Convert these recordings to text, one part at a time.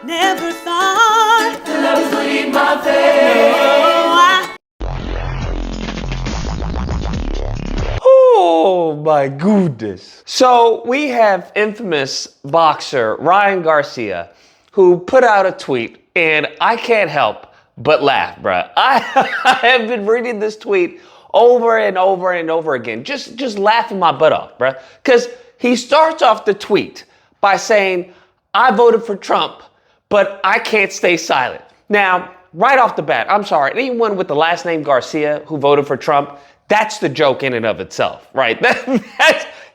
Never thought that I would leave my face. Oh my goodness. So we have infamous boxer Ryan Garcia, who put out a tweet, and I can't help but laugh, bruh. I have been reading this tweet over and over and over again, just laughing my butt off, bruh. Because he starts off the tweet by saying, I voted for Trump, but I can't stay silent. Now, right off the bat, I'm sorry, anyone with the last name Garcia who voted for Trump, that's the joke in and of itself, right?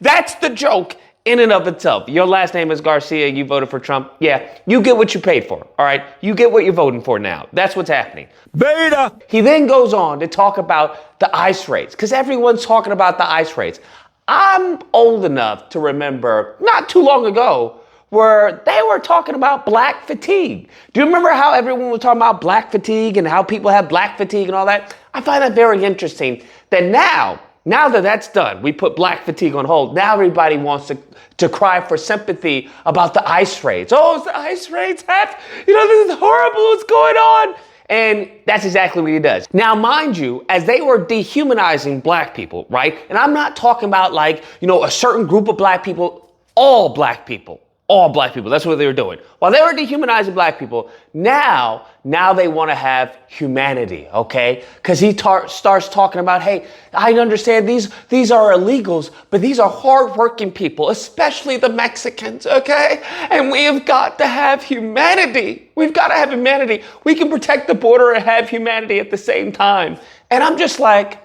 That's the joke in and of itself. Your last name is Garcia, you voted for Trump. Yeah, you get what you paid for, all right? You get what you're voting for now. That's what's happening. Beta! He then goes on to talk about the ICE raids, because everyone's talking about the ICE raids. I'm old enough to remember, not too long ago, where they were talking about black fatigue. Do you remember how everyone was talking about black fatigue and how people have black fatigue and all that? I find that very interesting that now that that's done, we put black fatigue on hold. Now everybody wants to cry for sympathy about the ICE raids. Oh, it's the ICE raids. This is horrible. What's going on? And that's exactly what he does. Now, mind you, as they were dehumanizing black people, right? And I'm not talking about a certain group of black people, all black people. All black people. That's what they were doing. While they were dehumanizing black people, now they want to have humanity, okay? Because he starts talking about, hey, I understand these are illegals, but these are hardworking people, especially the Mexicans, okay? And we have got to have humanity. We've got to have humanity. We can protect the border and have humanity at the same time. And I'm just like,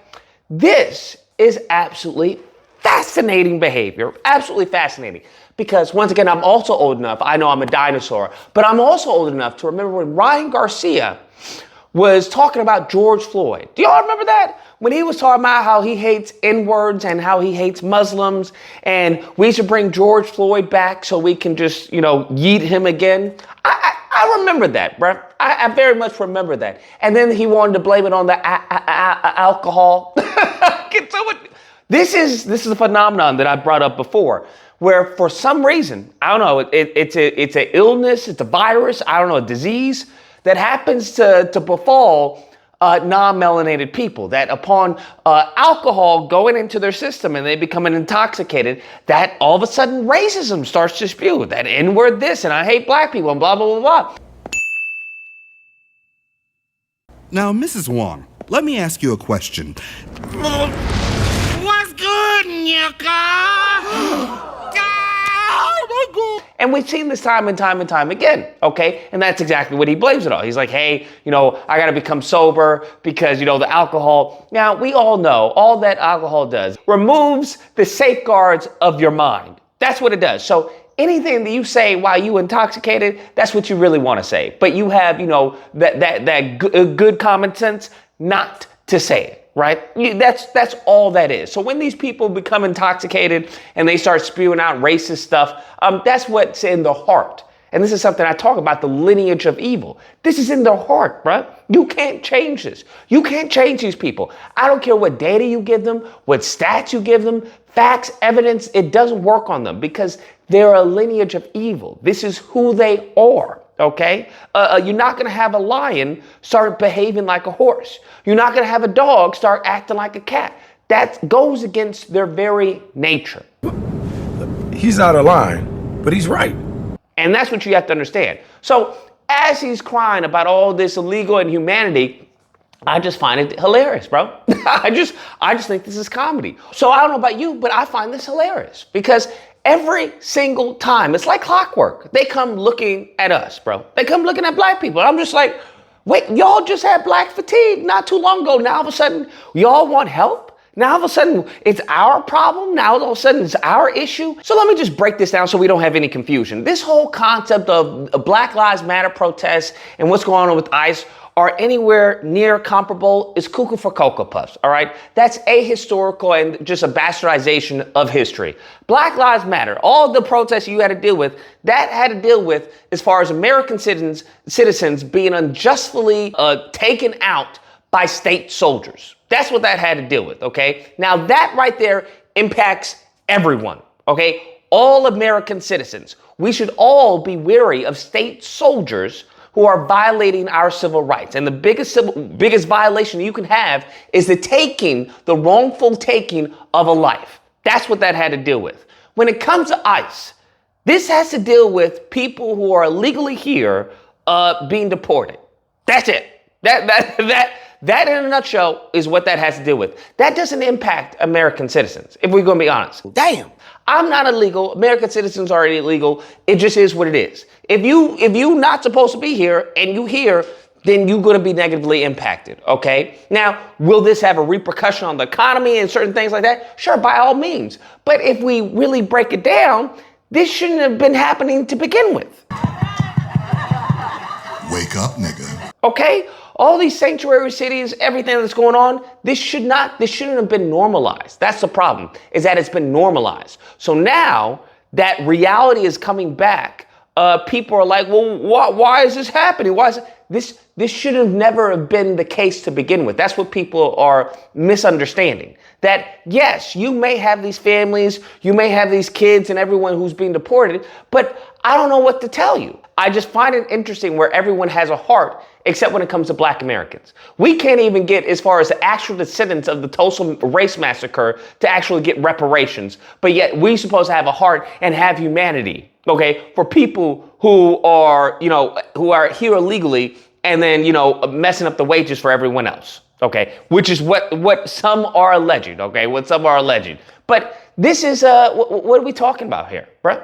this is absolutely fascinating behavior. Absolutely fascinating. Because once again, I'm also old enough, I know I'm a dinosaur, but I'm also old enough to remember when Ryan Garcia was talking about George Floyd. Do y'all remember that? When he was talking about how he hates N-words and how he hates Muslims and we should bring George Floyd back so we can just, yeet him again. I remember that, bruh. I very much remember that. And then he wanted to blame it on the alcohol. This is a phenomenon that I brought up before, where for some reason, I don't know, it's an illness, it's a virus, I don't know, a disease that happens to befall non-melanated people, that upon alcohol going into their system and they become intoxicated, that all of a sudden racism starts to spew, that N-word this, and I hate black people, and blah, blah, blah, blah. Now, Mrs. Wong, let me ask you a question. What's good, Nyaka? And we've seen this time and time and time again, okay? And that's exactly what he blames it on. He's like, hey, I got to become sober because, the alcohol. Now, we all know all that alcohol does removes the safeguards of your mind. That's what it does. So anything that you say while you intoxicated, that's what you really want to say. But you have, that good common sense not to say it. Right? That's all that is. So when these people become intoxicated and they start spewing out racist stuff, that's what's in their heart. And this is something I talk about, the lineage of evil. This is in their heart, right? You can't change this. You can't change these people. I don't care what data you give them, what stats you give them, facts, evidence, it doesn't work on them because they're a lineage of evil. This is who they are. Okay? You're not going to have a lion start behaving like a horse. You're not going to have a dog start acting like a cat. That goes against their very nature. He's out of line, but he's right. And that's what you have to understand. So as he's crying about all this illegal inhumanity, I just find it hilarious, bro. I just think this is comedy. So I don't know about you, but I find this hilarious because every single time, it's like clockwork. They come looking at us, bro. They come looking at black people. I'm just like, wait, y'all just had black fatigue not too long ago. Now all of a sudden, y'all want help? Now all of a sudden, it's our problem. Now all of a sudden, it's our issue. So let me just break this down so we don't have any confusion. This whole concept of Black Lives Matter protests and what's going on with ICE are anywhere near comparable is cuckoo for Cocoa Puffs, all right? That's ahistorical and just a bastardization of history. Black Lives Matter, all the protests you had to deal with, that had to deal with as far as American citizens being unjustly taken out by state soldiers. That's what that had to deal with, okay? Now that right there impacts everyone, okay? All American citizens, we should all be wary of state soldiers who are violating our civil rights. And the biggest violation you can have is the wrongful taking of a life. That's what that had to deal with. When it comes to ICE, this has to deal with people who are illegally here being deported. That's it. That in a nutshell is what that has to deal with. That doesn't impact American citizens, if we're going to be honest. Damn. I'm not illegal. American citizens are illegal. It just is what it is. If you not supposed to be here and you here, then you're going to be negatively impacted, okay? Now, will this have a repercussion on the economy and certain things like that? Sure, by all means. But if we really break it down, this shouldn't have been happening to begin with. Wake up, nigga. Okay? All these sanctuary cities, everything that's going on, this shouldn't have been normalized. That's the problem, is that it's been normalized. So now that reality is coming back, people are like, well, why is this happening? Why is this should have never have been the case to begin with. That's what people are misunderstanding. That yes, you may have these families, you may have these kids and everyone who's being deported, but I don't know what to tell you. I just find it interesting where everyone has a heart, except when it comes to Black Americans. We can't even get as far as the actual descendants of the Tulsa race massacre to actually get reparations, but yet we're supposed to have a heart and have humanity, okay, for people who are, who are here illegally and then, messing up the wages for everyone else, okay, which is what some are alleging, okay, what some are alleging. But this is, what are we talking about here, bro?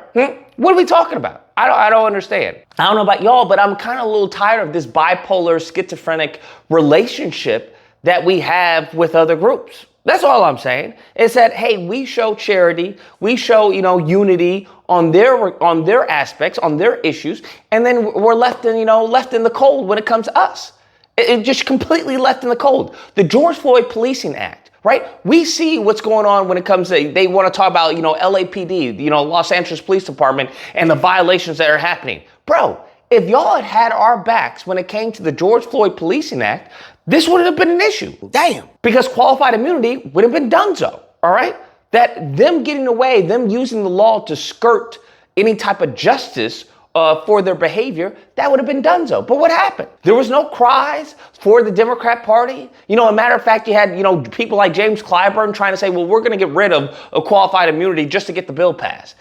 What are we talking about? I don't understand. I don't know about y'all, but I'm kind of a little tired of this bipolar, schizophrenic relationship that we have with other groups. That's all I'm saying. Is that, hey, we show charity, we show, unity on their aspects, on their issues, and then we're left in the cold when it comes to us. It just completely left in the cold. The George Floyd Policing Act, right? We see what's going on when it comes to, they want to talk about, LAPD, Los Angeles Police Department, and the violations that are happening. Bro, if y'all had our backs when it came to the George Floyd Policing Act, this wouldn't have been an issue. Damn. Because qualified immunity would have been donezo, all right? That them getting away, them using the law to skirt any type of justice for their behavior, that would have been donezo. But what happened? There was no cries for the Democrat Party. A matter of fact, you had, people like James Clyburn trying to say, well, we're going to get rid of qualified immunity just to get the bill passed.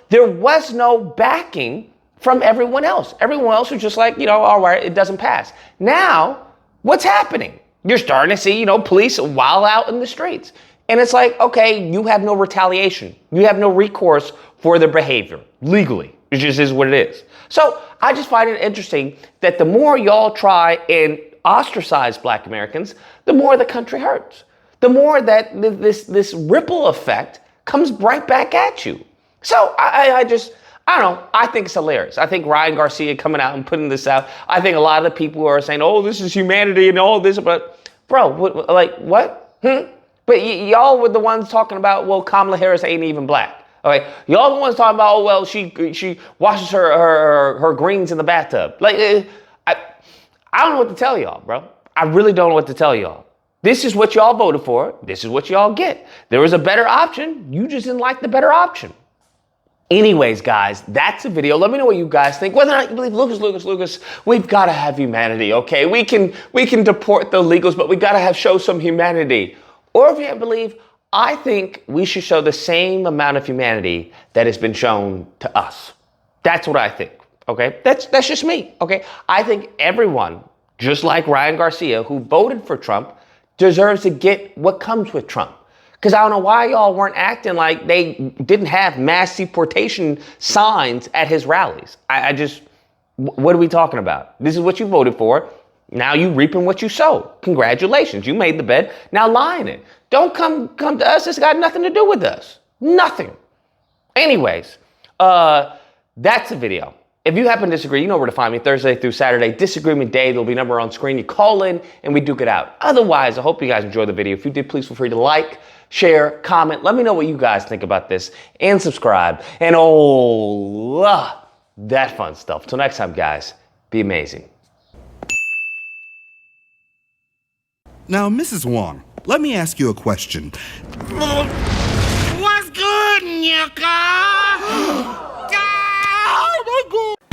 There was no backing from everyone else. Everyone else was just like, all right, it doesn't pass. Now, what's happening? You're starting to see, police wild out in the streets. And it's like, okay, you have no retaliation. You have no recourse for their behavior legally. It just is what it is. So I just find it interesting that the more y'all try and ostracize Black Americans, the more the country hurts. The more that this ripple effect comes right back at you. So I don't know. I think it's hilarious. I think Ryan Garcia coming out and putting this out. I think a lot of the people who are saying, oh, this is humanity and all this, but bro, what? But y'all were the ones talking about, well, Kamala Harris ain't even Black. Okay, y'all the ones talking about, oh, well, she washes her greens in the bathtub. I don't know what to tell y'all, bro. I really don't know what to tell y'all. This is what y'all voted for. This is what y'all get. There was a better option. You just didn't like the better option. Anyways, guys, that's the video. Let me know what you guys think. Whether or not you believe Lucas, we've got to have humanity, okay? We can deport the illegals, but we got to show some humanity. Or if you don't believe, I think we should show the same amount of humanity that has been shown to us. That's what I think, okay? That's just me, okay? I think everyone, just like Ryan Garcia, who voted for Trump, deserves to get what comes with Trump. Because I don't know why y'all weren't acting like they didn't have mass deportation signs at his rallies. What are we talking about? This is what you voted for. Now you reaping what you sow. Congratulations, you made the bed. Now lie in it. Don't come to us. It's got nothing to do with us. Nothing. Anyways, that's the video. If you happen to disagree, you know where to find me Thursday through Saturday. Disagreement day, there'll be a number on screen. You call in and we duke it out. Otherwise, I hope you guys enjoyed the video. If you did, please feel free to like, share, comment. Let me know what you guys think about this and subscribe and that fun stuff. Till next time, guys, be amazing. Now, Mrs. Wong, let me ask you a question. What's good, Nyaka? my God.